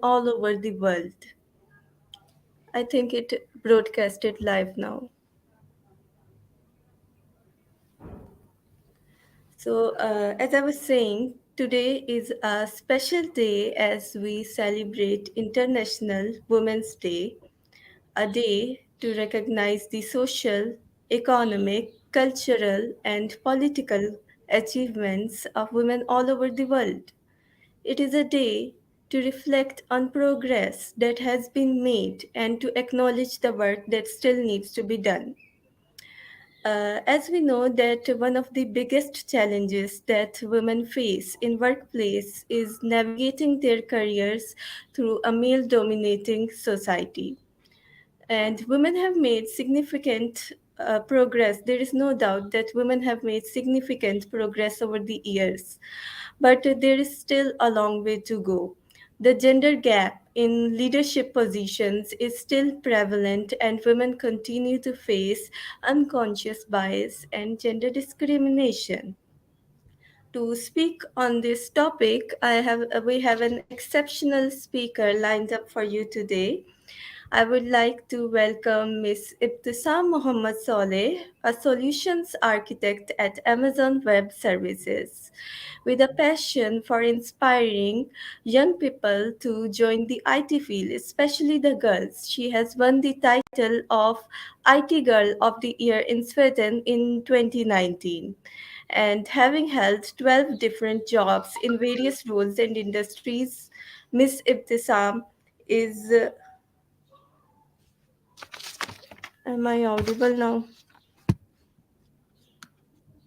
all over the world. I think it broadcasted live now. As I was saying, today is a special day as we celebrate International Women's Day, a day to recognize the social, economic, cultural, and political achievements of women all over the world. It is a day to reflect on progress that has been made and to acknowledge the work that still needs to be done. As we know that one of the biggest challenges that women face in workplace is navigating their careers through a male dominating society. And women have made significant progress. There is no doubt that women have made significant progress over the years, but there is still a long way to go. The gender gap in leadership positions is still prevalent, and women continue to face unconscious bias and gender discrimination. To speak on this topic, we have an exceptional speaker lined up for you today. I would like to welcome Ms. Ibtisam Mohammed Soleh, a solutions architect at Amazon Web Services. With a passion for inspiring young people to join the IT field, especially the girls, she has won the title of IT Girl of the Year in Sweden in 2019. And having held 12 different jobs in various roles and industries, Ms. Ibtisam is Am I audible now?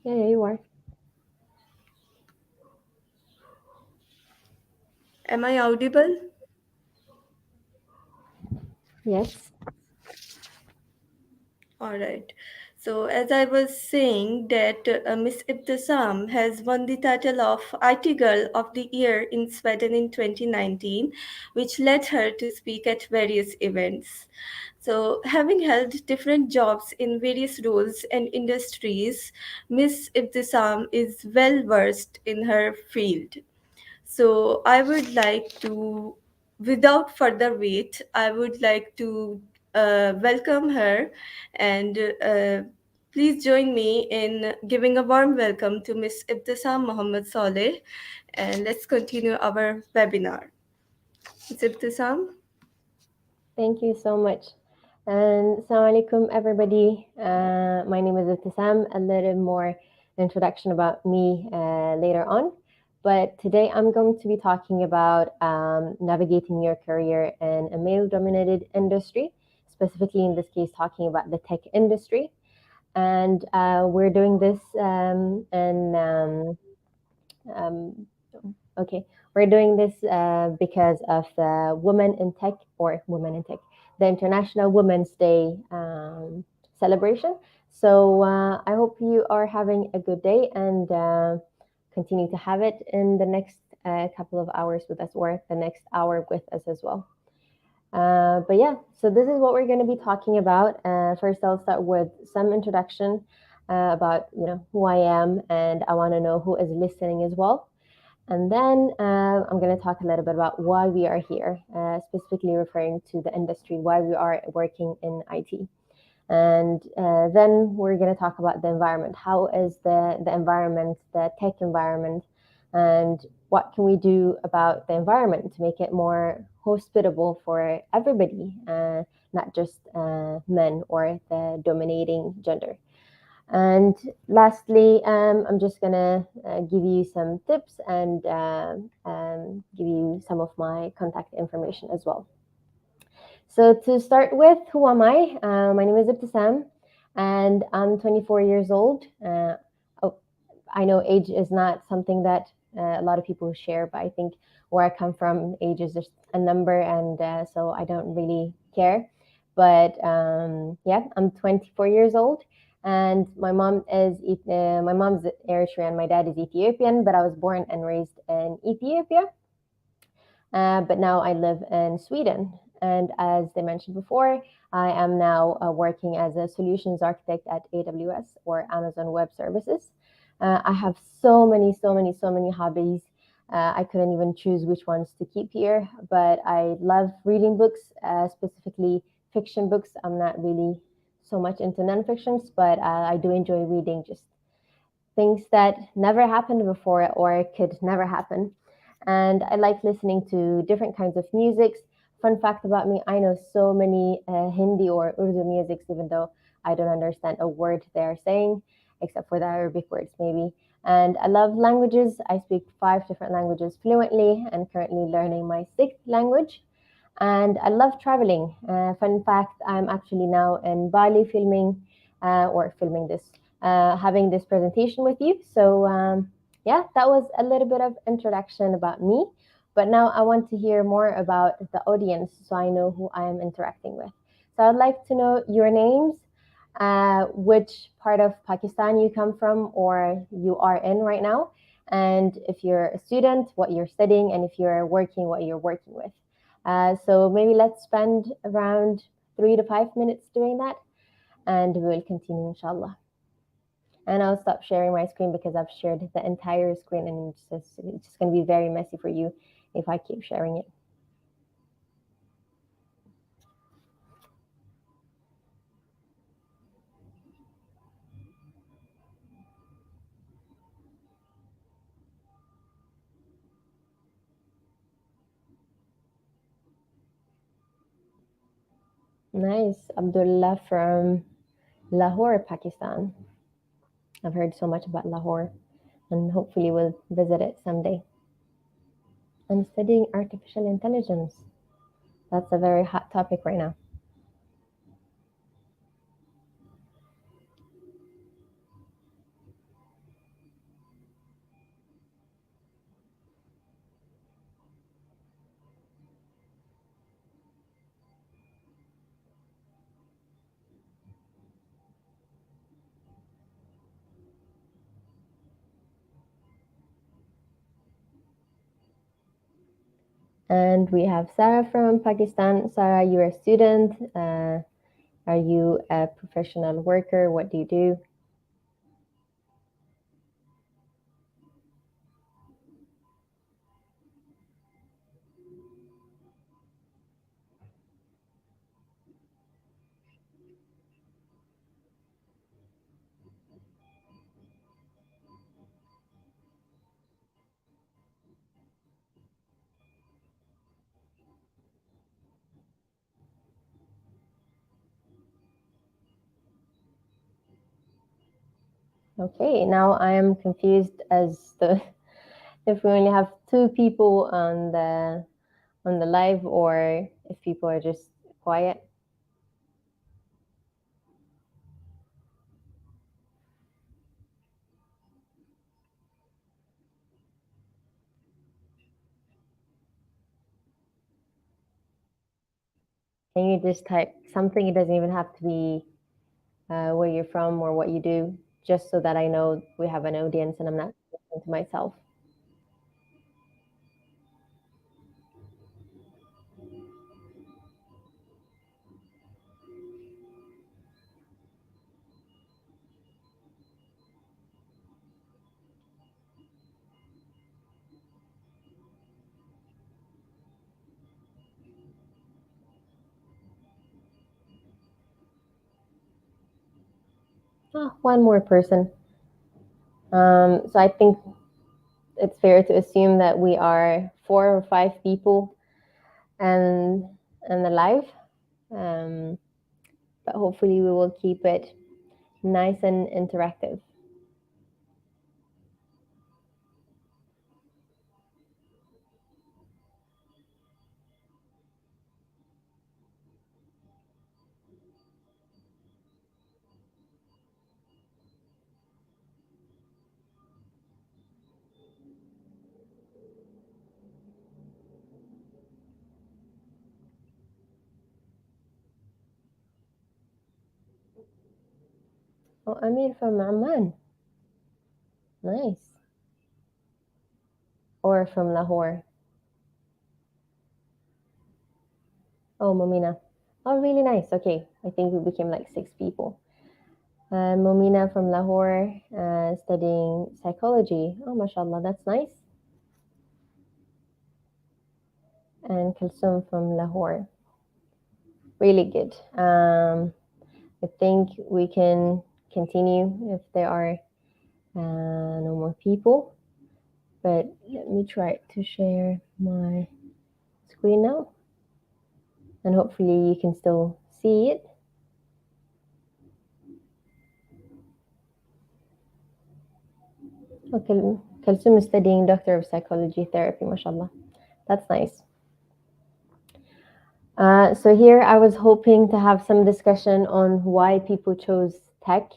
Yeah, you are. Am I audible? Yes. All right. So, as I was saying, that Miss Ibtisam has won the title of IT Girl of the Year in Sweden in 2019, which led her to speak at various events. So, having held different jobs in various roles and industries, Miss Ibtisam is well versed in her field. So I would like to, without further wait, I would like to welcome her and please join me in giving a warm welcome to Miss Ibtisam Mohammed Saleh, and let's continue our webinar. Miss Ibtisam? Thank you so much. And Assalamu alaikum, everybody. My name is Ibtisam. A little more introduction about me later on. But today I'm going to be talking about navigating your career in a male dominated industry, specifically in this case, talking about the tech industry. And we're doing this um, okay, we're doing this because of the Women in Tech or Women in Tech, the International Women's Day celebration. So I hope you are having a good day and continue to have it in the next couple of hours with us or the next hour with us as well. But yeah, so this is what we're going to be talking about. First, I'll start with some introduction about who I am, and I want to know who is listening as well. And then I'm going to talk a little bit about why we are here, specifically referring to the industry, why we are working in IT. And then we're going to talk about the environment. How is the environment, the tech environment, and what can we do about the environment to make it more hospitable for everybody, not just men or the dominating gender. And lastly, I'm just gonna give you some tips and give you some of my contact information as well. So to start with, who am I? My name is Ibtisam, and I'm 24 years old. Oh, I know age is not something that a lot of people share, but I think where I come from, age is just a number, and so I don't really care. But yeah, I'm 24 years old, and my mom's Eritrean, my dad is Ethiopian, but I was born and raised in Ethiopia. But now I live in Sweden. And as they mentioned before, I am now working as a solutions architect at AWS or Amazon Web Services. I have so many hobbies. I couldn't even choose which ones to keep here, but I love reading books, specifically fiction books. I'm not really so much into nonfictions, but I do enjoy reading just things that never happened before or could never happen. And I like listening to different kinds of musics. Fun fact about me, I know so many Hindi or Urdu musics, even though I don't understand a word they're saying, except for the Arabic words, maybe. And I love languages. I speak 5 different languages fluently and currently learning my sixth language. And I love traveling. Fun fact, I'm actually now in Bali filming or filming this, having this presentation with you. So, yeah, that was a little bit of introduction about me. But now I want to hear more about the audience so I know who I am interacting with. So I'd like to know your names, which part of Pakistan you come from or you are in right now, and if you're a student, what you're studying, and if you're working, what you're working with. So maybe let's spend around 3 to 5 minutes doing that, and we will continue, inshallah. And I'll stop sharing my screen because I've shared the entire screen, and it's just going to be very messy for you if I keep sharing it. Nice. Abdullah from Lahore, Pakistan. I've heard so much about Lahore, and hopefully we'll visit it someday. I'm studying artificial intelligence. That's a very hot topic right now. And we have Sarah from Pakistan. Sarah, you're a student. Are you a professional worker? What do you do? Okay, now I am confused as to if we only have two people on the live or if people are just quiet. Can you just type something? It doesn't even have to be where you're from or what you do, just so that I know we have an audience and I'm not listening to myself. Oh, one more person. So I think it's fair to assume that we are 4 or 5 people and alive. Um, but hopefully we will keep it nice and interactive. Oh, Amir from Amman. Nice. Or from Lahore. Oh, Momina. Oh, really nice. Okay. I think we became like 6 people. Momina from Lahore, studying psychology. Oh, mashallah, that's nice. and Kalsum from Lahore. Really good. I think we can continue if there are no more people. But let me try to share my screen now, and hopefully you can still see it. Okay, Kalsum is studying Doctor of Psychology Therapy, mashallah. That's nice. So here I was hoping to have some discussion on why people chose tech,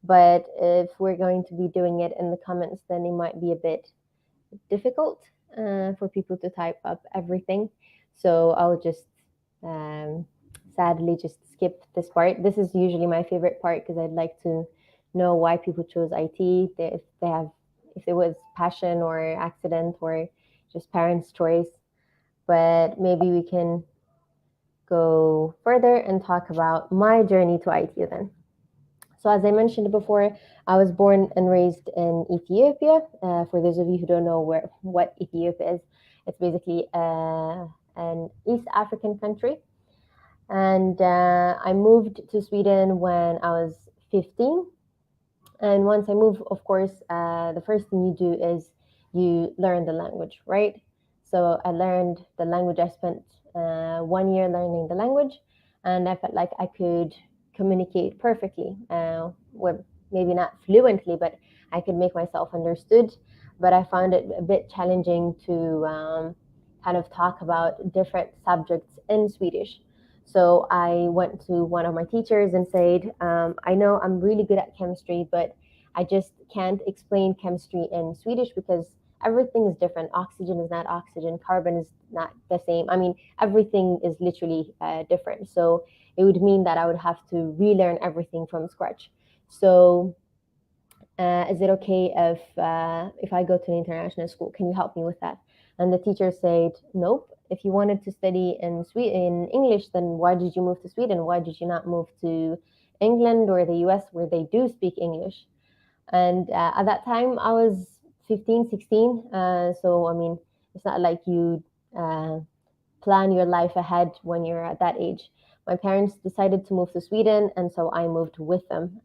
but if we're going to be doing it in the comments, then it might be a bit difficult for people to type up everything. So I'll just um, sadly just skip this part. This is usually my favorite part because I'd like to know why people chose IT, if they have, if it was passion or accident or just parents' choice. But maybe we can go further and talk about my journey to IT then. So, as I mentioned before, I was born and raised in Ethiopia. For those of you who don't know what Ethiopia is, it's basically an East African country. And I moved to Sweden when I was 15. And once I move, of course, the first thing you do is you learn the language, right? So I learned the language. I spent 1 year learning the language, and I felt like I could communicate perfectly. With maybe not fluently, but I could make myself understood. But I found it a bit challenging to kind of talk about different subjects in Swedish. So I went to one of my teachers and said, I know I'm really good at chemistry, but I just can't explain chemistry in Swedish because everything is different. Oxygen is not oxygen, carbon is not the same. I mean, everything is literally different. So it would mean that I would have to relearn everything from scratch. So is it okay if I go to an international school? Can you help me with that? And the teacher said, nope. If you wanted to study in in English, then why did you move to Sweden? Why did you not move to England or the US where they do speak English? And at that time, I was 15, 16. So, I mean, it's not like you uh, plan your life ahead when you're at that age. My parents decided to move to Sweden, and so I moved with them.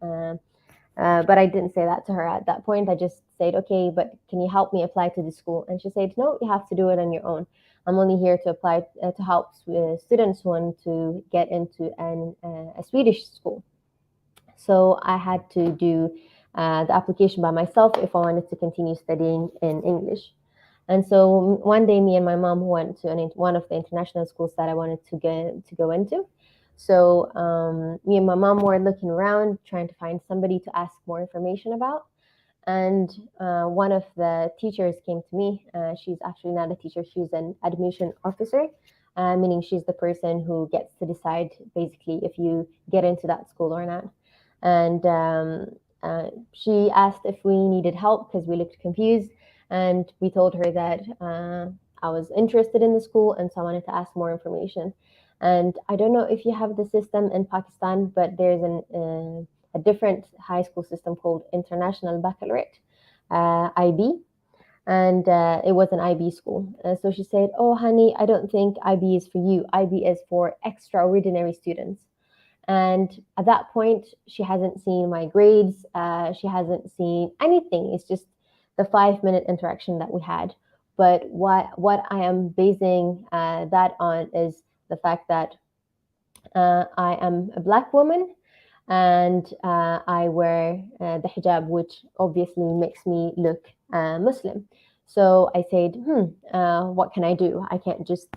But I didn't say that to her at that point. I just said, okay, but can you help me apply to the school? And she said, no, you have to do it on your own. I'm only here to apply to help students who want to get into a Swedish school. So I had to do the application by myself if I wanted to continue studying in English. And so one day, me and my mom went to one of the international schools that I wanted to go into. So me and my mom were looking around, trying to find somebody to ask more information about. And one of the teachers came to me. She's actually not a teacher; she's an admission officer, meaning she's the person who gets to decide basically if you get into that school or not. And she asked if we needed help because we looked confused, and we told her that I was interested in the school and so I wanted to ask more information. And I don't know if you have the system in Pakistan, but there's a different high school system called International Baccalaureate, IB, and it was an IB school. So she said, "Oh, honey, I don't think IB is for you. IB is for extraordinary students." And at that point, she hasn't seen my grades. She hasn't seen anything. It's just the 5 minute interaction that we had. But what I am basing that on is the fact that I am a black woman and I wear the hijab, which obviously makes me look Muslim. So I said, what can I do? I can't just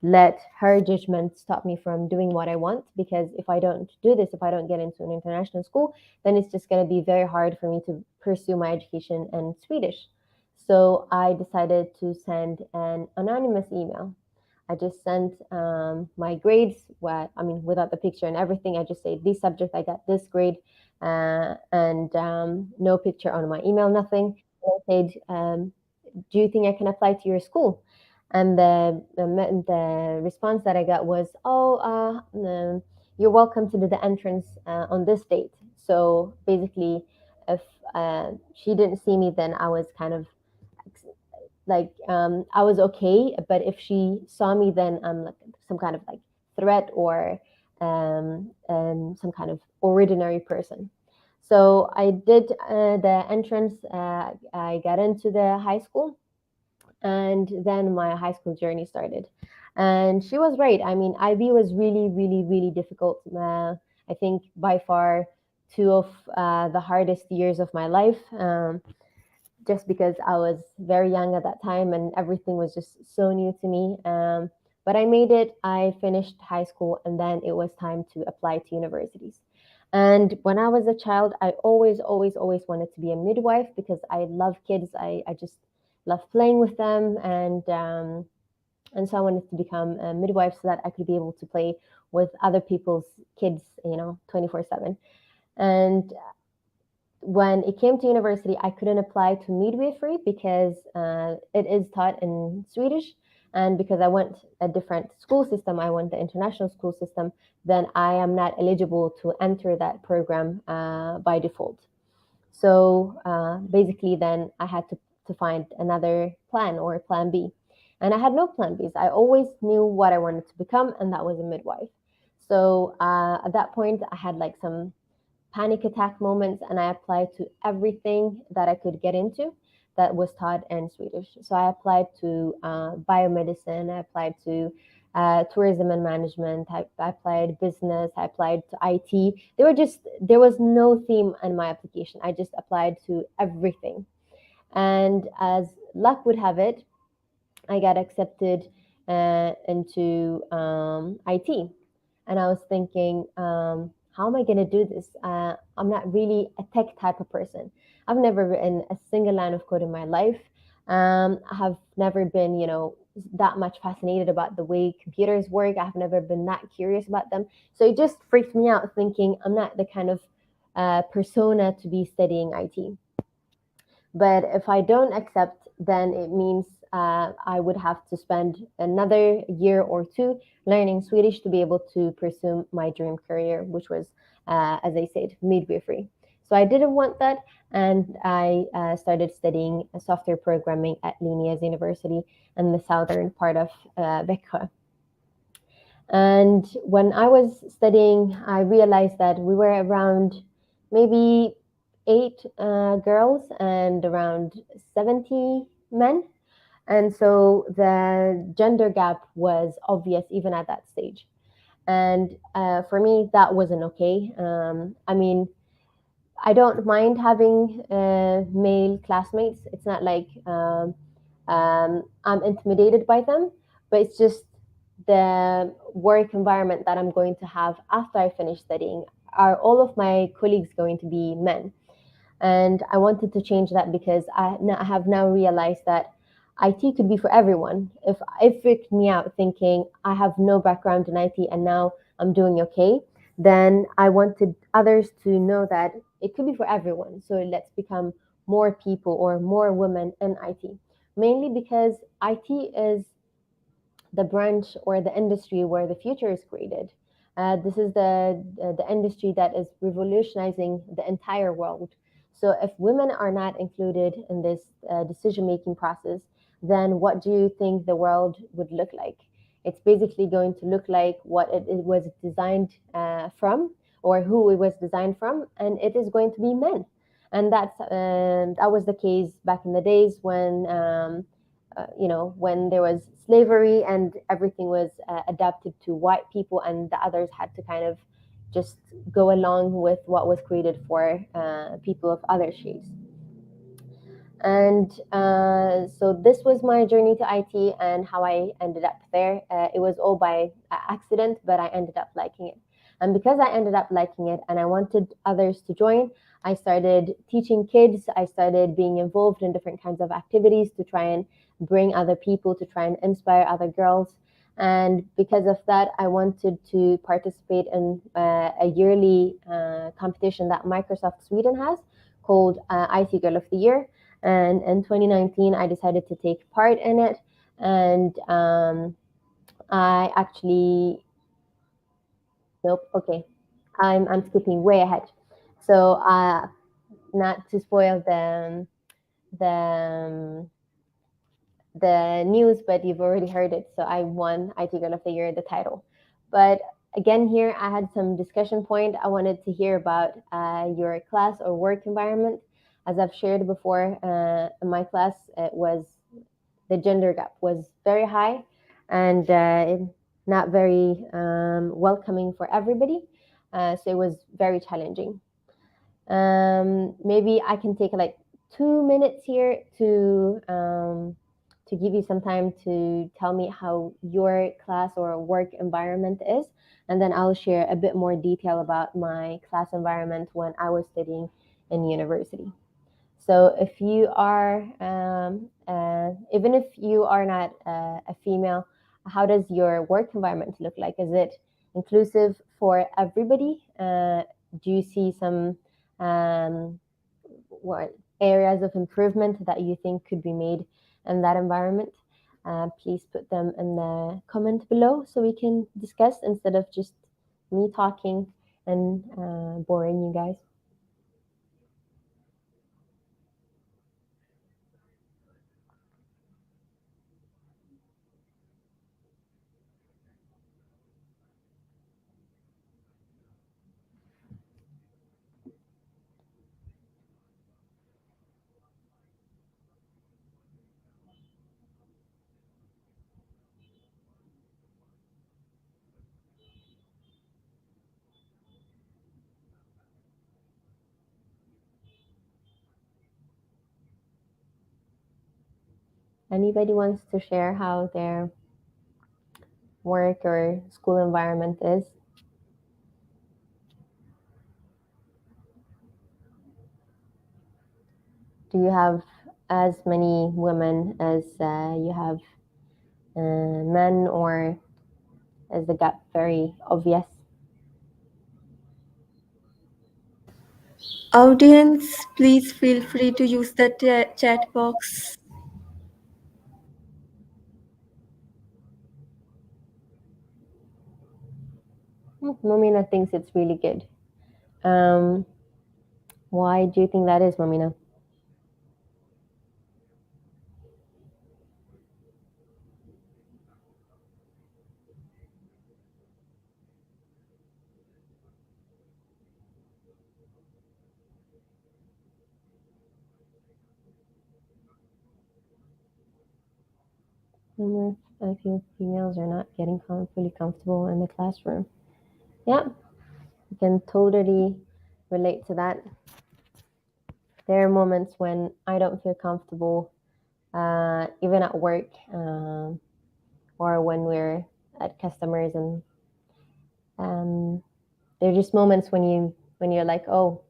let her judgment stop me from doing what I want, because if I don't do this, if I don't get into an international school, then it's just going to be very hard for me to pursue my education in Swedish. So I decided to send an anonymous email. I just sent my grades, I mean, without the picture and everything. I just said, this subject, I got this grade, and no picture on my email, nothing. I said, do you think I can apply to your school? And the response that I got was, oh, you're welcome to do the entrance on this date. So basically, if she didn't see me, then I was kind of I was okay, but if she saw me, then I'm like some kind of like threat or some kind of ordinary person. So I did the entrance. I got into the high school, and then my high school journey started. And she was right. I mean, IB was really, really, really difficult. I think by far two of the hardest years of my life. Just because I was very young at that time and everything was just so new to me. But I made it. I finished high school, and then it was time to apply to universities. And when I was a child, I always, always, always wanted to be a midwife because I love kids. I just love playing with them, and so I wanted to become a midwife so that I could be able to play with other people's kids, 24/7. And when it came to university, I couldn't apply to midwifery because it is taught in Swedish. And because I went a different school system, I went the international school system, then I am not eligible to enter that program by default. So basically, then I had to find another plan or plan B. And I had no plan Bs. I always knew what I wanted to become, and that was a midwife. So at that point, I had like some panic attack moments, and I applied to everything that I could get into that was taught in Swedish. So I applied to biomedicine, I applied to tourism and management, I applied business, I applied to IT. There was no theme in my application. I just applied to everything. And as luck would have it, I got accepted into IT. And I was thinking, how am I going to do this? I'm not really a tech type of person. I've never written a single line of code in my life. I have never been, that much fascinated about the way computers work. I have never been that curious about them. So it just freaked me out thinking I'm not the kind of persona to be studying IT. But if I don't accept, then it means I would have to spend another year or two learning Swedish to be able to pursue my dream career, which was, as I said, midwifery. So I didn't want that, and I started studying software programming at Linnaeus University in the southern part of Växjö. And when I was studying, I realized that we were around maybe eight girls and around 70 men. And so the gender gap was obvious even at that stage. And for me, that wasn't okay. I mean, I don't mind having male classmates. It's not like I'm intimidated by them, but it's just the work environment that I'm going to have after I finish studying. Are all of my colleagues going to be men? And I wanted to change that because I have now realized that IT could be for everyone. If it freaked me out thinking I have no background in IT and now I'm doing okay, then I wanted others to know that it could be for everyone. So let's become more people or more women in IT. Mainly because IT is the branch or the industry where the future is created. This is the industry that is revolutionizing the entire world. So if women are not included in this decision making process, then what do you think the world would look like? It's basically going to look like what it was designed from, or who it was designed from, and it is going to be men. And that was the case back in the days when there was slavery and everything was adapted to white people, and the others had to kind of just go along with what was created for people of other shades. And so this was my journey to IT and how I ended up there. It was all by accident, but I ended up liking it. And because I ended up liking it and I wanted others to join, I started teaching kids. I started being involved in different kinds of activities to try and bring other people, to try and inspire other girls. And because of that, I wanted to participate in a yearly competition that Microsoft Sweden has called IT Girl of the Year. And in 2019, I decided to take part in it. And I actually, nope, okay. I'm skipping way ahead. So, not to spoil the the news, but you've already heard it. So I won IT Girl of the Year, the title. But again, here I had some discussion point. I wanted to hear about your class or work environment. As I've shared before, in my class, it was the gender gap was very high and not very welcoming for everybody. So it was very challenging. Maybe I can take like 2 minutes here to give you some time to tell me how your class or work environment is, and then I'll share a bit more detail about my class environment when I was studying in university. So if you are, even if you are not a female, how does your work environment look like? Is it inclusive for everybody? Do you see some um, what areas of improvement that you think could be made in that environment? Please put them in the comment below so we can discuss instead of just me talking and boring you guys. Anybody wants to share how their work or school environment is? Do you have as many women as you have men, or is the gap very obvious? Audience, please feel free to use the chat box. Momina thinks it's really good. Um, why do you think that is, Momina? I feel females are not getting fully comfortable in the classroom. Yeah, I can totally relate to that. There are moments when I don't feel comfortable, even at work, or when we're at customers, and um, there are just moments when you're like, oh,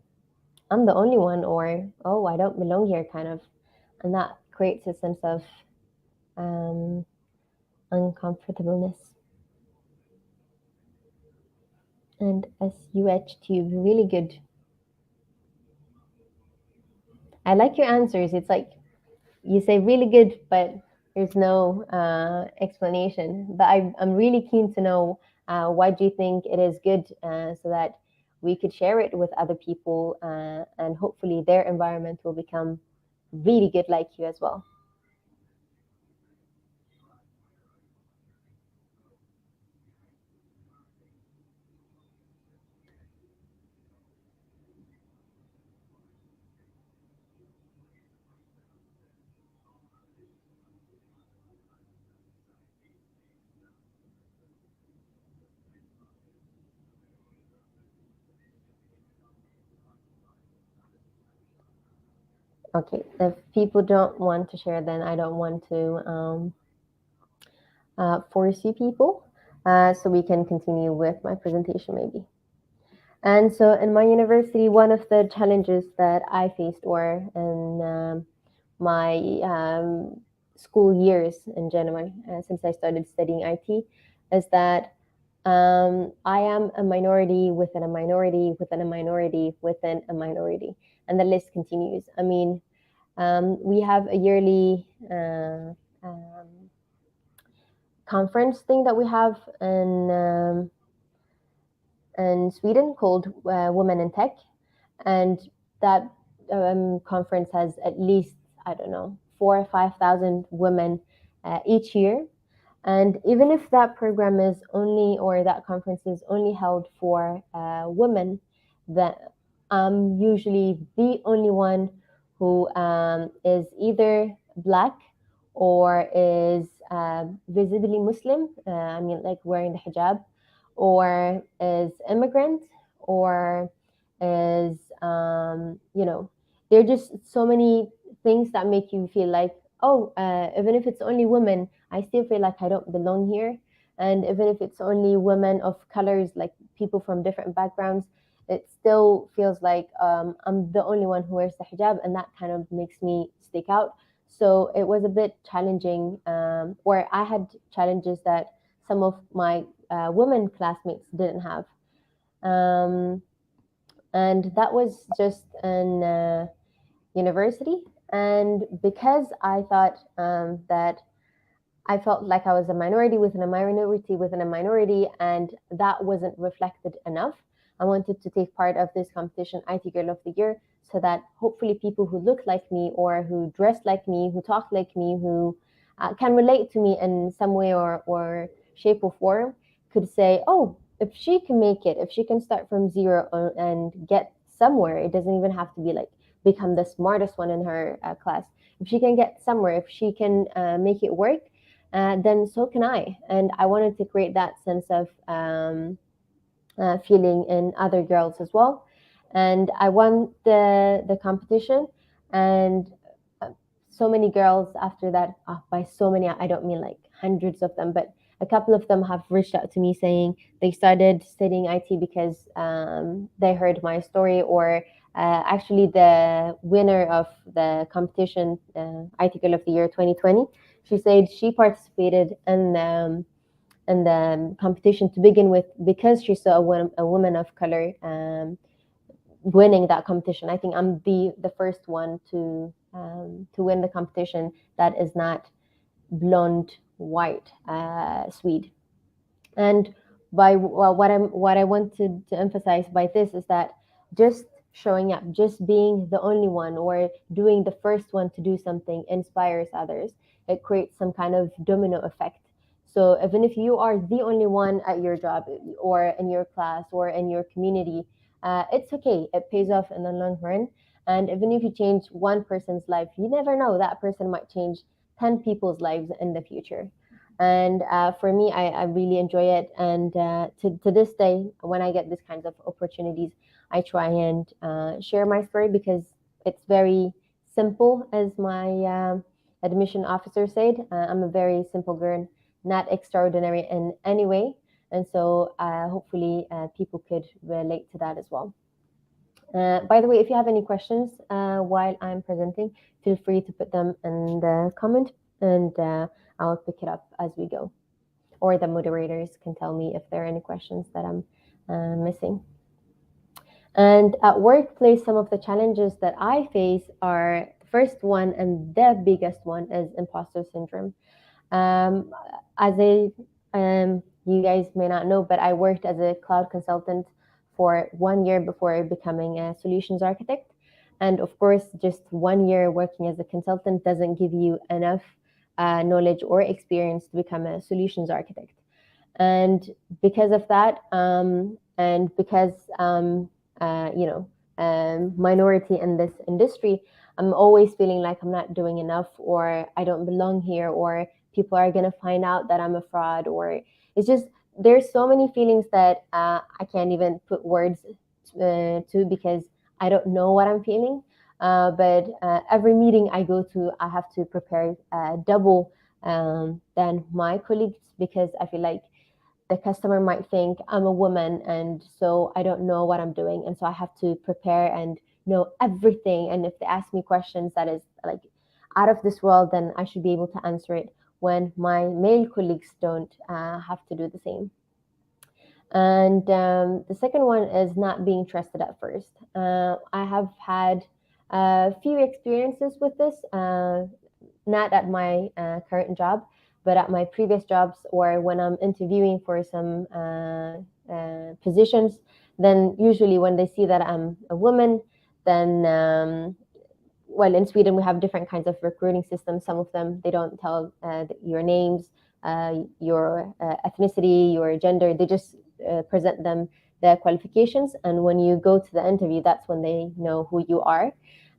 I'm the only one, or oh, I don't belong here, kind of, and that creates a sense of um, uncomfortableness. And SUH tube, really good. I like your answers. It's like you say really good, but there's no explanation. But I'm really keen to know why do you think it is good, so that we could share it with other people, and hopefully their environment will become really good like you as well. Okay, if people don't want to share, then I don't want to force you people. So we can continue with my presentation maybe. And so in my university, one of the challenges that I faced, or in my school years in general, since I started studying IT, is that I am a minority within a minority within a minority within a minority, and the list continues. I mean, we have a yearly conference thing that we have in Sweden called Women in Tech, and that conference has at least, I don't know, 4 or 5,000 women each year. And even if that program is only, or that conference is only held for women, that I'm usually the only one who is either black or is visibly Muslim, I mean, like wearing the hijab, or is immigrant, or is, there are just so many things that make you feel like, oh, even if it's only women, I still feel like I don't belong here. And even if it's only women of colors, like people from different backgrounds, it still feels like I'm the only one who wears the hijab, and that kind of makes me stick out. So it was a bit challenging, or I had challenges that some of my women classmates didn't have. Um, and that was just in university. And because I thought that I felt like I was a minority within a minority within a minority, and that wasn't reflected enough. I wanted to take part of this competition, IT Girl of the Year, so that hopefully people who look like me, or who dress like me, who talk like me, who can relate to me in some way or shape or form, could say, oh, if she can make it, if she can start from zero and get somewhere, it doesn't even have to be like become the smartest one in her class. If she can get somewhere, if she can make it work, then so can I. And I wanted to create that sense of feeling in other girls as well. And I won the competition, and uh, so many girls after that. By so many, I don't mean like hundreds of them, but a couple of them have reached out to me saying they started studying IT because they heard my story, or actually the winner of the competition, IT Girl of the Year 2020. She said she participated in the competition to begin with because she saw a woman of color winning that competition. I think I'm the first one to win the competition that is not blonde, white, Swede. And by well, what I wanted to emphasize by this is that just showing up, just being the only one, or doing the first one to do something inspires others. It creates some kind of domino effect. So even if you are the only one at your job, or in your class, or in your community, it's okay. It pays off in the long run. And even if you change one person's life, you never know, that person might change 10 people's lives in the future. And for me, I really enjoy it. And to this day, when I get these kinds of opportunities, I try and share my story, because it's very simple, as my admission officer said. I'm a very simple girl, not extraordinary in any way. And so hopefully people could relate to that as well. By the way, if you have any questions while I'm presenting, feel free to put them in the comment, and I'll pick it up as we go. Or the moderators can tell me if there are any questions that I'm missing. And at workplace, some of the challenges that I face are, the first one and the biggest one is imposter syndrome. Um, as a You guys may not know, but I worked as a cloud consultant for 1 year before becoming a solutions architect. And of course, just 1 year working as a consultant doesn't give you enough knowledge or experience to become a solutions architect. And because of that, and because minority in this industry, I'm always feeling like I'm not doing enough, or I don't belong here, or people are going to find out that I'm a fraud, or it's just, there's so many feelings that I can't even put words to, because I don't know what I'm feeling. But every meeting I go to, I have to prepare double than my colleagues, because I feel like the customer might think I'm a woman, and so I don't know what I'm doing, and so I have to prepare and know everything. And if they ask me questions that is like out of this world, then I should be able to answer it, when my male colleagues don't have to do the same. And the second one is not being trusted at first. I have had a few experiences with this, not at my current job, but at my previous jobs, or when I'm interviewing for some positions. Then usually when they see that I'm a woman, then well, in Sweden we have different kinds of recruiting systems. Some of them they don't tell your names, your ethnicity, your gender. They just present them the qualifications, and when you go to the interview, that's when they know who you are,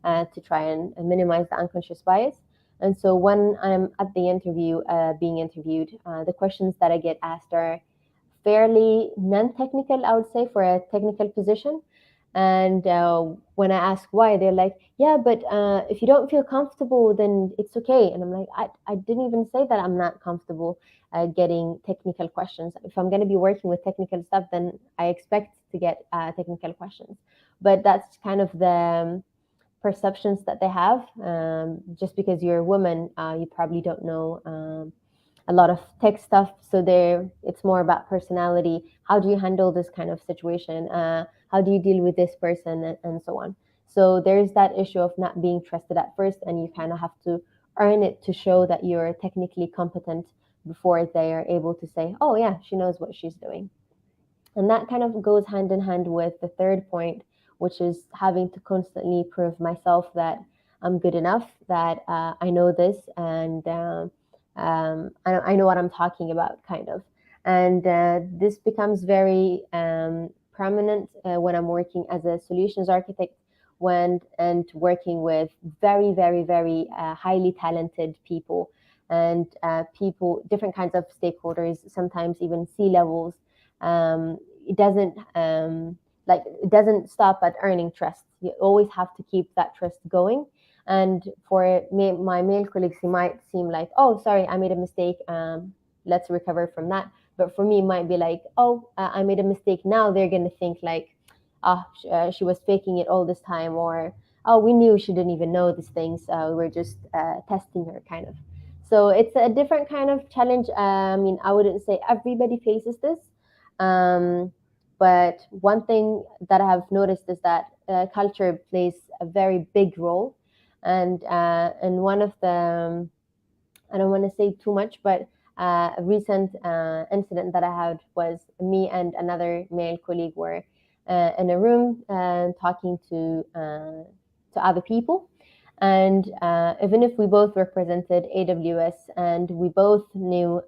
to try and minimize the unconscious bias. And so when I'm at the interview, being interviewed, the questions that I get asked are fairly non-technical, I would say, for a technical position. And when I ask why, they're like, "Yeah, but if you don't feel comfortable, then it's okay." And I'm like, I didn't even say that I'm not comfortable getting technical questions. If I'm going to be working with technical stuff, then I expect to get technical questions. But that's kind of the perceptions that they have. Just because you're a woman, you probably don't know a lot of tech stuff. So there, it's more about personality. How do you handle this kind of situation? How do you deal with this person, and so on. So there's that issue of not being trusted at first, and you kind of have to earn it to show that you're technically competent before they are able to say, "Oh yeah, she knows what she's doing." And that kind of goes hand in hand with the third point, which is having to constantly prove myself that I'm good enough, that I know this, and I know what I'm talking about, kind of. And this becomes very prominent when I'm working as a solutions architect, when and working with very, very, very highly talented people, and people, different kinds of stakeholders, sometimes even C levels. It doesn't it doesn't stop at earning trust. You always have to keep that trust going. And for me, my male colleagues, it might seem like, "Oh, sorry, I made a mistake, let's recover from that." But for me, it might be like, "Oh, I made a mistake." Now they're going to think like, "Ah, she was faking it all this time," or, "Oh, we knew she didn't even know these things, we were just testing her," kind of. So it's a different kind of challenge. I mean, I wouldn't say everybody faces this, um, but one thing that I have noticed is that culture plays a very big role. And one of the, I don't want to say too much, but a recent incident that I had was me and another male colleague were in a room talking to other people. And even if we both represented AWS and we both knew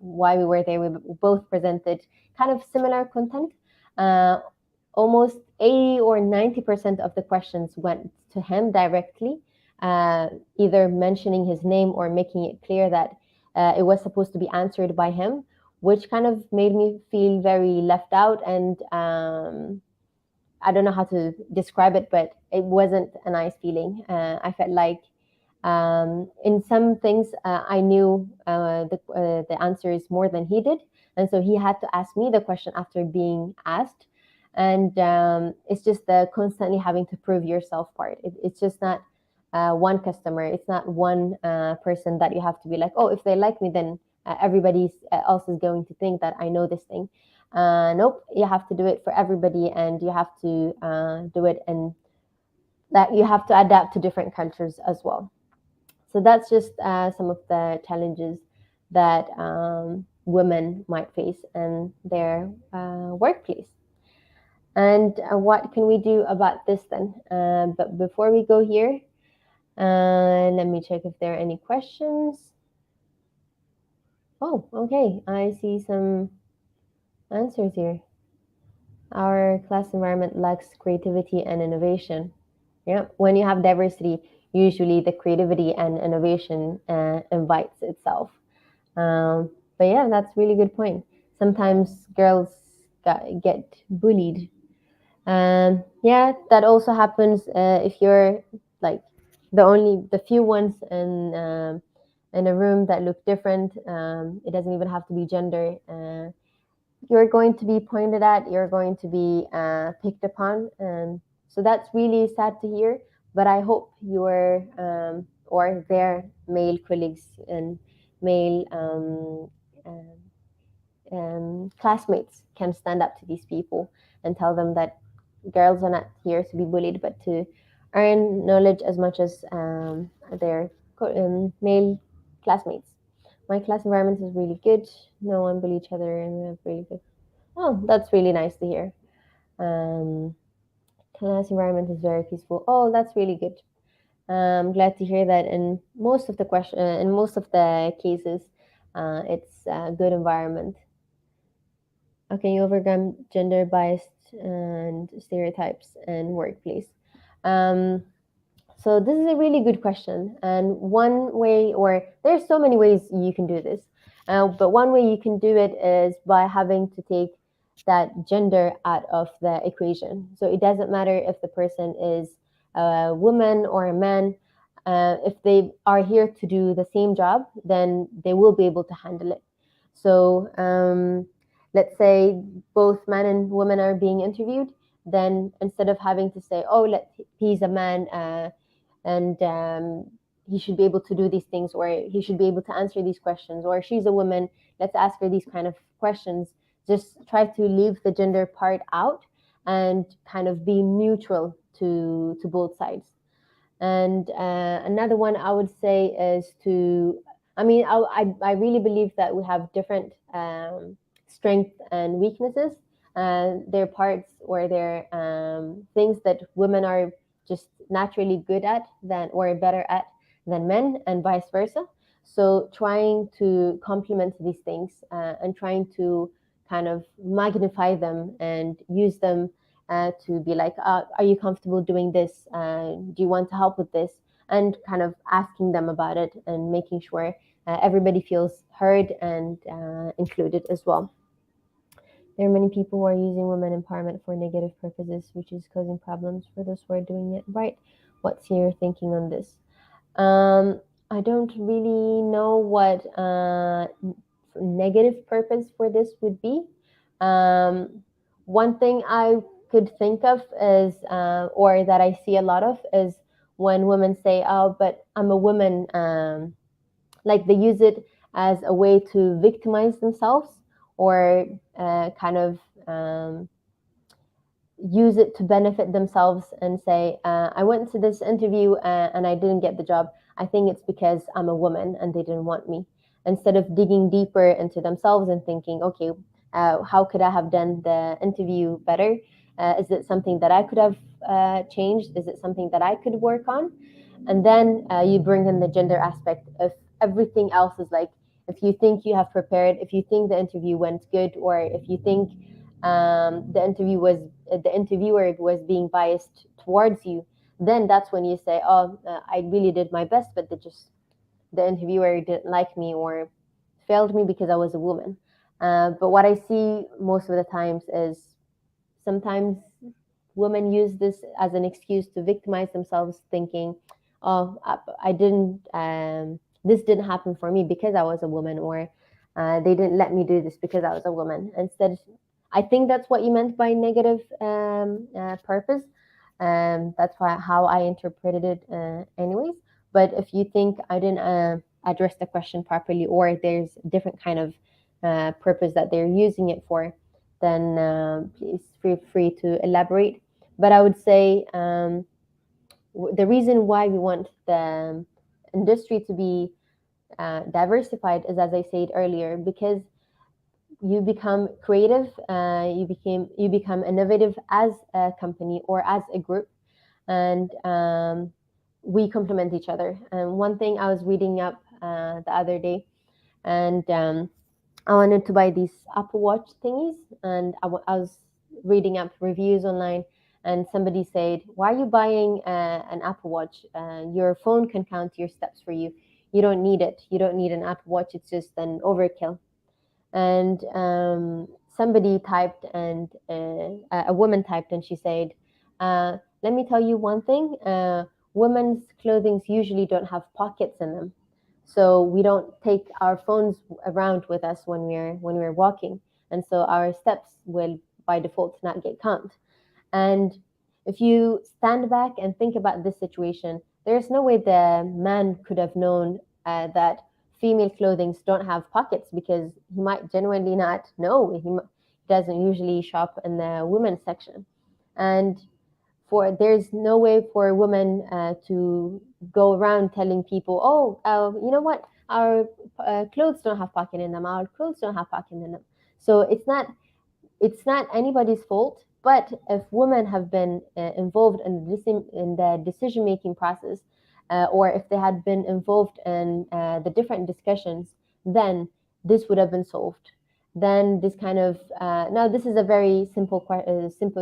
why we were there, we both presented kind of similar content. Uh, Almost 80 or 90% of the questions went to him directly, either mentioning his name or making it clear that it was supposed to be answered by him, which kind of made me feel very left out. And I don't know how to describe it, but it wasn't a nice feeling. I felt like in some things I knew the answers more than he did, and so he had to ask me the question after being asked. And it's just the constantly having to prove yourself part. It's just not one customer. It's not one person that you have to be like, "Oh, if they like me, then everybody else is going to think that I know this thing." Nope, you have to do it for everybody, and you have to do it, and that you have to adapt to different cultures as well. So that's just some of the challenges that women might face in their workplace. And what can we do about this then? But before we go here, let me check if there are any questions. Oh, okay. I see some answers here. Our class environment lacks creativity and innovation. Yeah, when you have diversity, usually the creativity and innovation invites itself. But yeah, that's really good point. Sometimes girls get bullied. Yeah, that also happens if you're like the few ones in a room that look different. It doesn't even have to be gender. You're going to be pointed at, you're going to be picked upon. And so that's really sad to hear. But I hope your or their male colleagues and male classmates can stand up to these people and tell them that girls are not here to be bullied, but to earn knowledge as much as their male classmates. My class environment is really good. No one bully each other, and we have really good. Oh, that's really nice to hear. Um, Class environment is very peaceful. Oh, that's really good. I'm glad to hear that in most of the in most of the cases, it's a good environment. Okay, you overcome gender bias and stereotypes in workplace. Um, So this is a really good question, and one way, or there's so many ways you can do this, but one way you can do it is by having to take that gender out of the equation. So it doesn't matter if the person is a woman or a man. If they are here to do the same job, then they will be able to handle it. So let's say both men and women are being interviewed, then instead of having to say, "Oh, he's a man," and he should be able to do these things, or he should be able to answer these questions, or she's a woman, let's ask her these kind of questions. Just try to leave the gender part out and kind of be neutral to both sides. And another one I would say is to, I mean, I really believe that we have different strengths and weaknesses. There are parts or there are things that women are just naturally good at than or better at than men, and vice versa. So trying to complement these things and trying to kind of magnify them and use them to be like, are you comfortable doing this? Do you want to help with this? And kind of asking them about it and making sure everybody feels heard and included as well. There are many people who are using women empowerment for negative purposes, which is causing problems for those who are doing it right. What's your thinking on this? Um, I don't really know what negative purpose for this would be. Um, One thing I could think of is, or that I see a lot of, is when women say, "Oh, but I'm a woman." Like they use it as a way to victimize themselves, or kind of use it to benefit themselves and say, I went to this interview and I didn't get the job. I think it's because I'm a woman and they didn't want me. Instead of digging deeper into themselves and thinking, okay, how could I have done the interview better? Is it something that I could have changed? Is it something that I could work on? And then you bring in the gender aspect of everything else. Is like, if you think you have prepared, if you think the interview went good, or if you think the interviewer was being biased towards you, then that's when you say, "Oh, I really did my best, but the interviewer didn't like me or failed me because I was a woman." But what I see most of the times is sometimes women use this as an excuse to victimize themselves, thinking, "Oh, I didn't. This didn't happen for me because I was a woman, or they didn't let me do this because I was a woman." Instead, I think that's what you meant by negative purpose. That's how I interpreted it, anyways. But if you think I didn't address the question properly, or there's a different kind of purpose that they're using it for, then please feel free to elaborate. But I would say the reason why we want the industry to be diversified is, as I said earlier, because you become creative, you become innovative as a company or as a group, and we complement each other. And one thing I was reading up the other day, and I wanted to buy these Apple Watch thingies, and I was reading up reviews online, and somebody said, "Why are you buying an Apple Watch? Your phone can count your steps for you. You don't need it. You don't need an Apple Watch. It's just an overkill." And somebody typed, and a woman typed, and she said, "Let me tell you one thing. Women's clothing usually don't have pockets in them, so we don't take our phones around with us when we're walking, and so our steps will by default not get counted." And if you stand back and think about this situation, there's no way the man could have known that female clothing don't have pockets, because he might genuinely not know. He doesn't usually shop in the women's section. And there's no way for a woman to go around telling people, "Oh, you know what? Our clothes don't have pocket in them. Our clothes don't have pocket in them." So it's not anybody's fault. But if women have been involved in the decision making process, or if they had been involved in the different discussions, then this would have been solved. Then this kind of now this is a very simple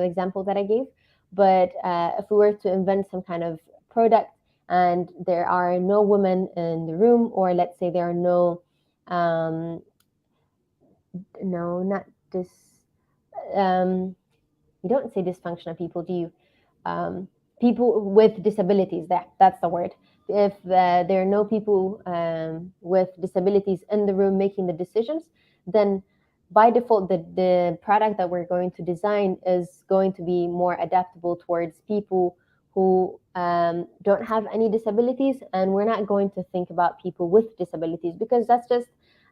example that I gave, but if we were to invent some kind of product and there are no women in the room, or let's say there are um, no, not this. Um, you don't say dysfunctional people, do you? um, People with disabilities. That's the word. If there are no people with disabilities in the room making the decisions, then by default, the product that we're going to design is going to be more adaptable towards people who don't have any disabilities, and we're not going to think about people with disabilities because that's just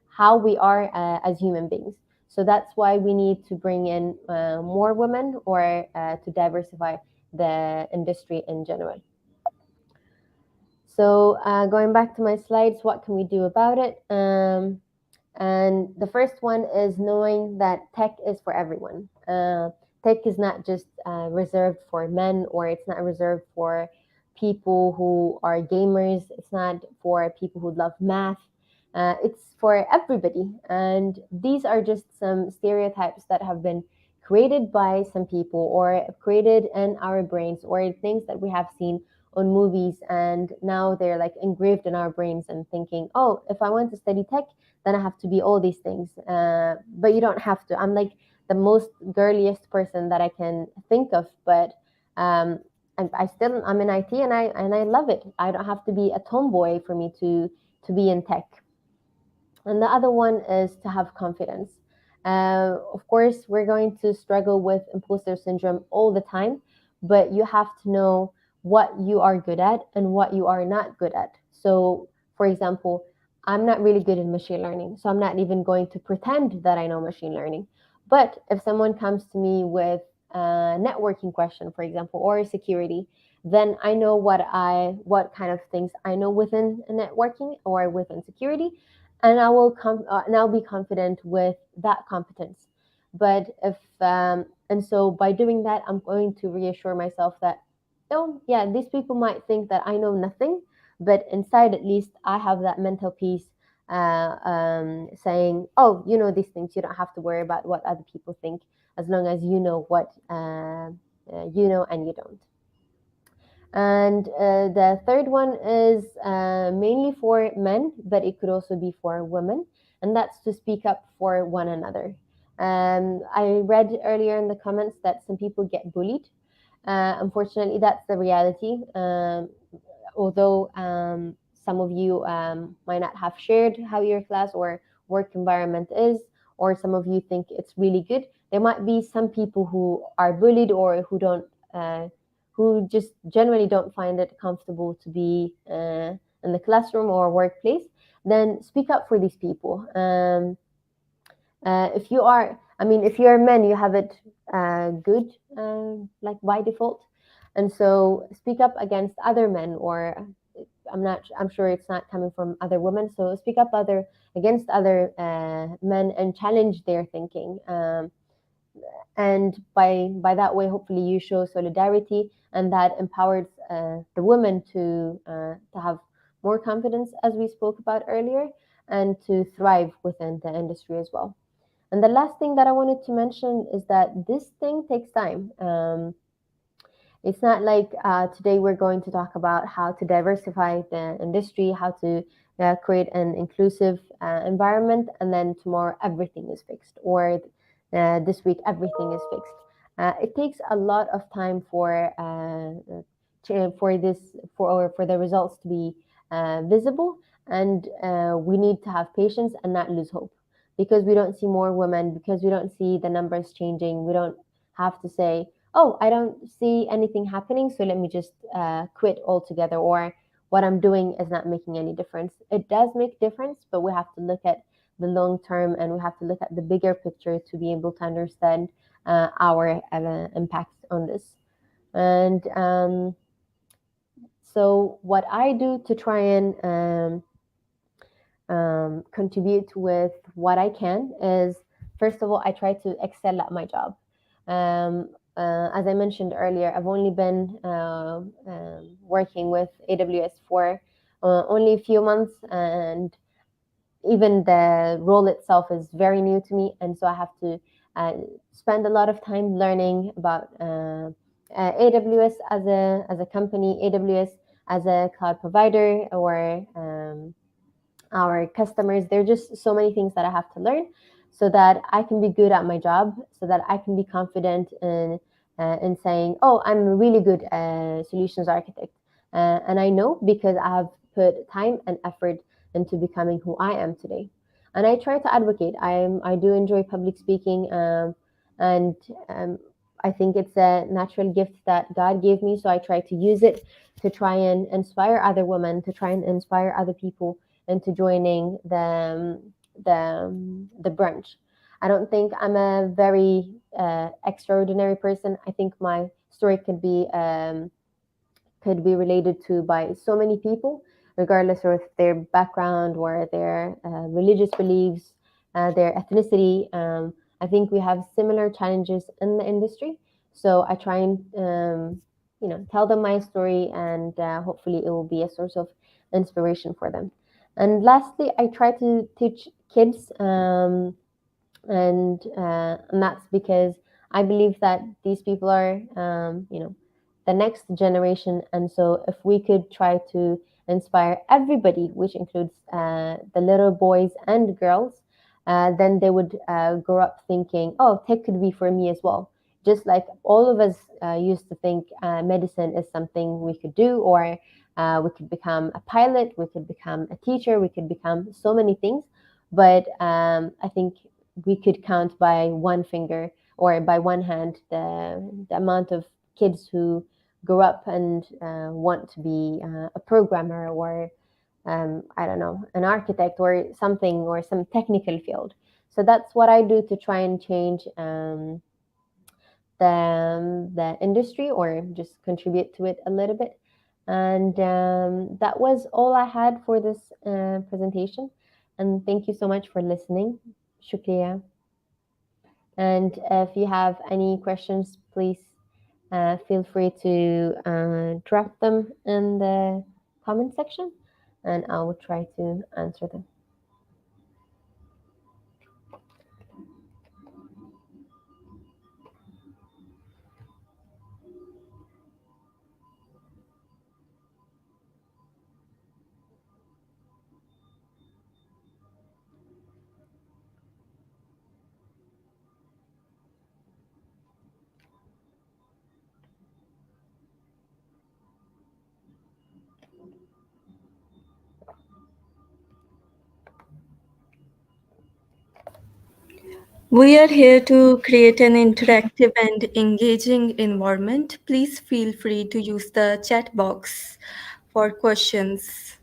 how we are as human beings. So that's why we need to bring in more women, or to diversify the industry in general. So going back to my slides, what can we do about it? And the first one is knowing that tech is for everyone. Tech is not just reserved for men, or it's not reserved for people who are gamers. It's not for people who love math. It's for everybody. And these are just some stereotypes that have been created by some people, or created in our brains, or things that we have seen on movies, and now they're like engraved in our brains and thinking, oh, if I want to study tech, then I have to be all these things. But you don't have to. I'm like the most girliest person that I can think of, but I'm in IT, and I love it. I don't have to be a tomboy for me to be in tech. And the other one is to have confidence. Of course, we're going to struggle with imposter syndrome all the time, but you have to know what you are good at and what you are not good at. So, for example, I'm not really good in machine learning, so I'm not even going to pretend that I know machine learning. But if someone comes to me with a networking question, for example, or security, then I know what kind of things I know within networking or within security, and and I'll be confident with that competence. But if and so by doing that, I'm going to reassure myself that, oh yeah, these people might think that I know nothing, but inside at least I have that mental peace, saying, oh, you know these things, you don't have to worry about what other people think, as long as you know what you know and you don't. And the third one is mainly for men, but it could also be for women, and that's to speak up for one another. I read earlier in the comments that some people get bullied. Unfortunately, that's the reality. Although some of you might not have shared how your class or work environment is, or some of you think it's really good, there might be some people who are bullied, or who just generally don't find it comfortable to be in the classroom or workplace. Then speak up for these people. If you are, I mean, if you're a man, you have it good, like by default, and so speak up against other men, or I'm sure it's not coming from other women. So speak up against other men and challenge their thinking. And by that way, hopefully, you show solidarity, and that empowers the women to have more confidence, as we spoke about earlier, and to thrive within the industry as well. And the last thing that I wanted to mention is that this thing takes time. It's not like today we're going to talk about how to diversify the industry, how to create an inclusive environment, and then tomorrow everything is fixed, or this week everything is fixed. It takes a lot of time for the results to be visible, and we need to have patience and not lose hope, because we don't see more women, because we don't see the numbers changing. We don't have to say, oh, I don't see anything happening, so let me just quit altogether, or what I'm doing is not making any difference. It does make difference, but we have to look at the long term, and we have to look at the bigger picture to be able to understand our impacts on this. And so what I do to try and contribute with what I can is, first of all, I try to excel at my job. As I mentioned earlier, I've only been working with AWS for only a few months, and even the role itself is very new to me, and so I have to uh, spend a lot of time learning about AWS as a company, AWS as a cloud provider, or our customers. There are just so many things that I have to learn so that I can be good at my job, so that I can be confident in saying, "Oh, I'm a really good solutions architect," and I know because I have put time and effort into becoming who I am today. And I try to advocate. I do enjoy public speaking, and I think it's a natural gift that God gave me. So I try to use it to try and inspire other women, to try and inspire other people into joining the brunch. I don't think I'm a very extraordinary person. I think my story could be related to by so many people, regardless of their background or their religious beliefs, their ethnicity. I think we have similar challenges in the industry, so I try and tell them my story, and hopefully it will be a source of inspiration for them. And lastly, I try to teach kids. And that's because I believe that these people are, the next generation, and so if we could try to inspire everybody, which includes the little boys and girls, then they would grow up thinking, "Oh, tech could be for me as well." Just like all of us used to think medicine is something we could do, or we could become a pilot, we could become a teacher, we could become so many things. But I think we could count by one finger or by one hand the amount of kids who grow up and want to be a programmer, or I don't know, an architect or something, or some technical field. So that's what I do to try and change the industry, or just contribute to it a little bit. And that was all I had for this presentation. And thank you so much for listening. Shukriya. And if you have any questions, please feel free to drop them in the comment section, and I will try to answer them. We are here to create an interactive and engaging environment. Please feel free to use the chat box for questions.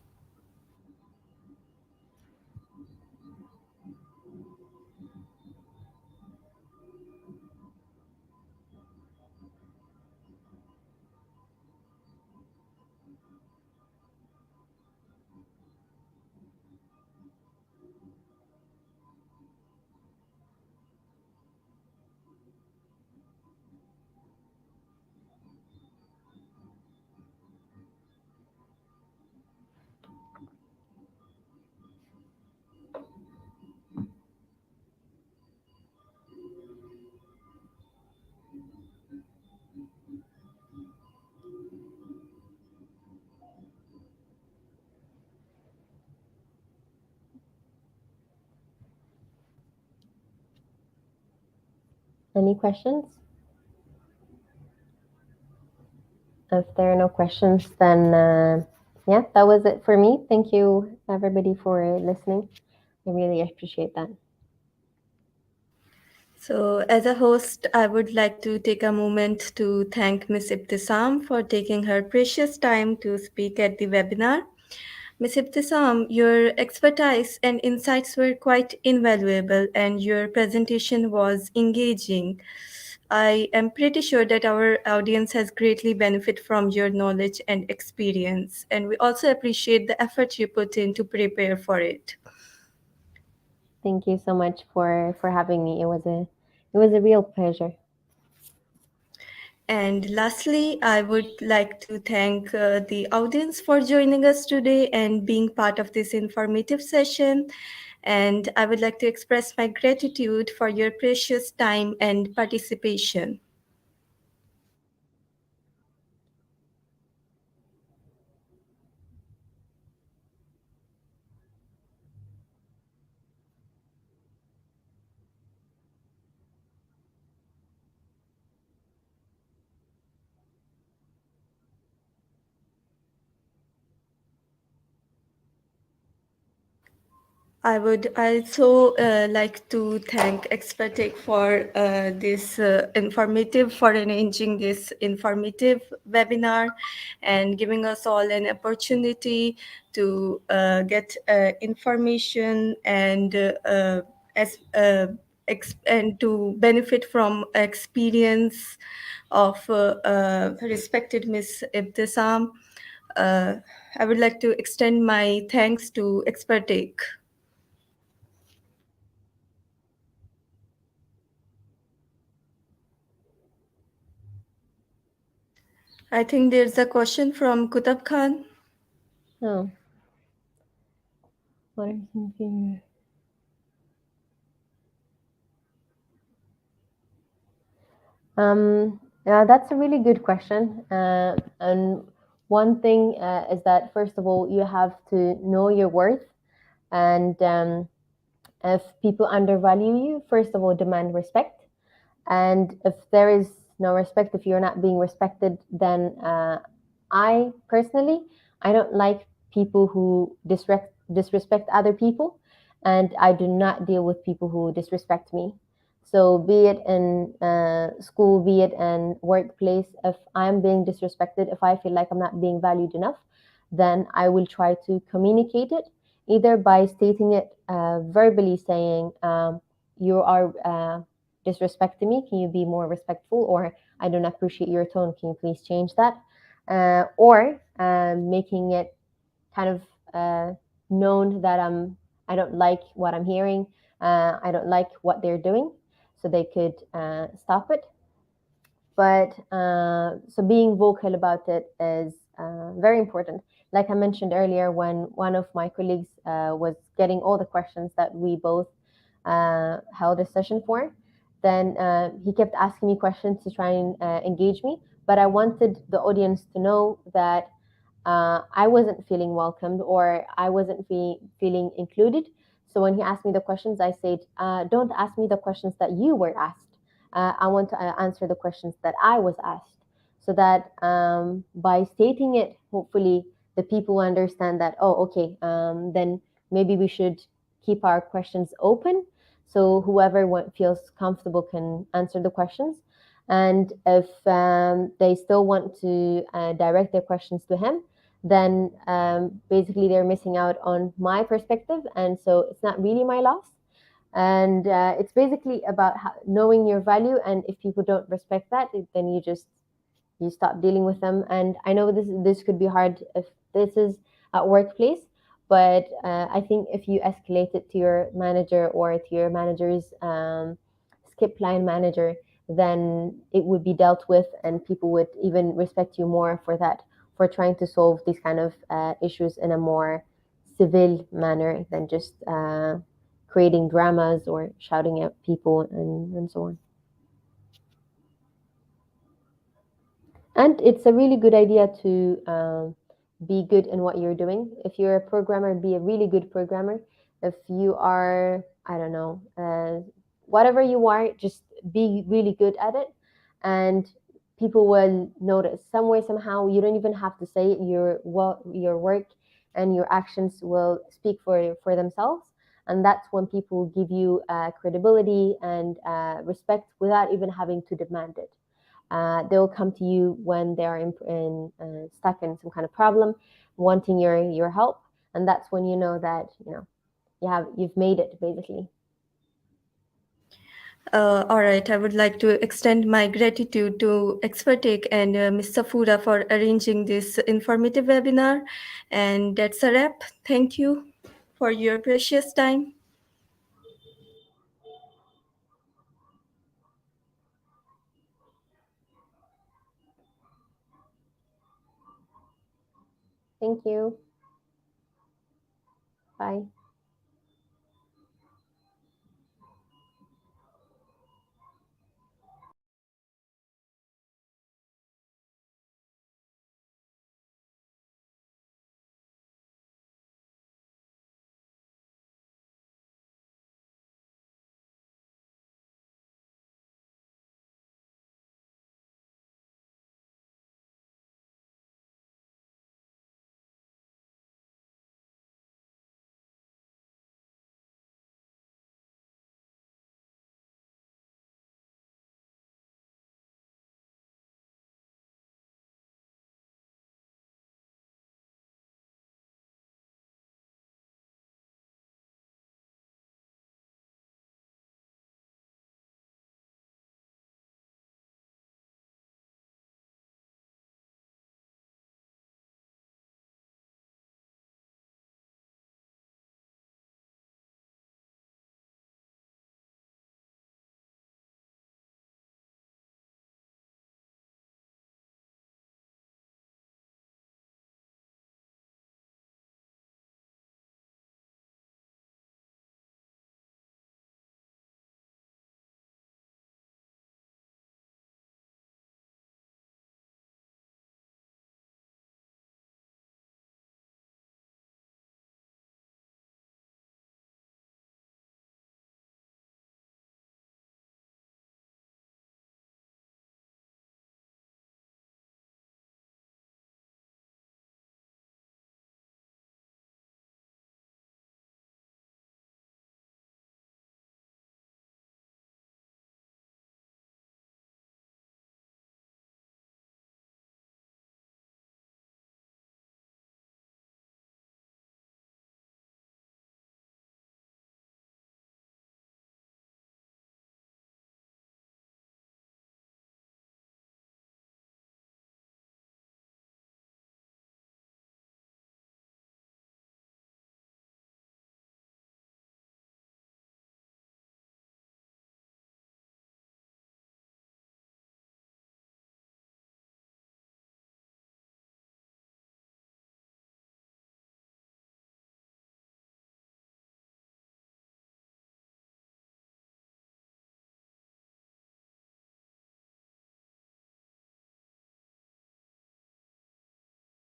Any questions? If there are no questions, then yeah, that was it for me. Thank you, everybody, for listening. I really appreciate that. So, as a host, I would like to take a moment to thank Ms. Ibtisam for taking her precious time to speak at the webinar. Ms. Ibtisam, your expertise and insights were quite invaluable, and your presentation was engaging. I am pretty sure that our audience has greatly benefited from your knowledge and experience, and we also appreciate the effort you put in to prepare for it. Thank you so much for having me. It was a real pleasure. And lastly, I would like to thank the audience for joining us today and being part of this informative session. And I would like to express my gratitude for your precious time and participation. I would also like to thank Xperteq for for arranging this informative webinar and giving us all an opportunity to get information and as and to benefit from experience of respected Miss Ibtisam. Uh, I would like to extend my thanks to Xperteq. I think there's a question from Kutab Khan. Oh, what are some Yeah, that's a really good question. And one thing is that, first of all, you have to know your worth. And if people undervalue you, first of all, demand respect. And if there is no respect, if you're not being respected, then I personally, I don't like people who disrespect other people, and I do not deal with people who disrespect me. So be it in school, be it in workplace, if I'm being disrespected, if I feel like I'm not being valued enough, then I will try to communicate it either by stating it verbally, saying you are disrespecting me. Can you be more respectful? Or I don't appreciate your tone. Can you please change that? Or making it kind of known that I don't like what I'm hearing. I don't like what they're doing, so they could stop it. But so being vocal about it is very important. Like I mentioned earlier, when one of my colleagues was getting all the questions that we both held a session for, then he kept asking me questions to try and engage me. But I wanted the audience to know that I wasn't feeling welcomed, or I wasn't feeling included. So when he asked me the questions, I said, don't ask me the questions that you were asked. I want to answer the questions that I was asked. So that by stating it, hopefully the people understand that, oh, okay, then maybe we should keep our questions open. So whoever feels comfortable can answer the questions. And if they still want to direct their questions to him, then basically they're missing out on my perspective. And so it's not really my loss. And it's basically about knowing your value. And if people don't respect that, then you stop dealing with them. And I know this could be hard if this is at workplace, but I think if you escalate it to your manager or to your manager's skip line manager, then it would be dealt with, and people would even respect you more for that, for trying to solve these kind of issues in a more civil manner than just creating dramas or shouting at people and so on. And it's a really good idea to be good in what you're doing. If you're a programmer, be a really good programmer. If you are, I don't know, whatever you are, just be really good at it. And people will notice some way, somehow. You don't even have to say it. Your work and your actions will speak for themselves. And that's when people give you credibility and respect without even having to demand it. They'll come to you when they are stuck in some kind of problem, wanting your help, and that's when you know that you've made it basically. All right, I would like to extend my gratitude to Xperteq and Ms. Safura for arranging this informative webinar. And that's a wrap. Thank you for your precious time. Thank you. Bye.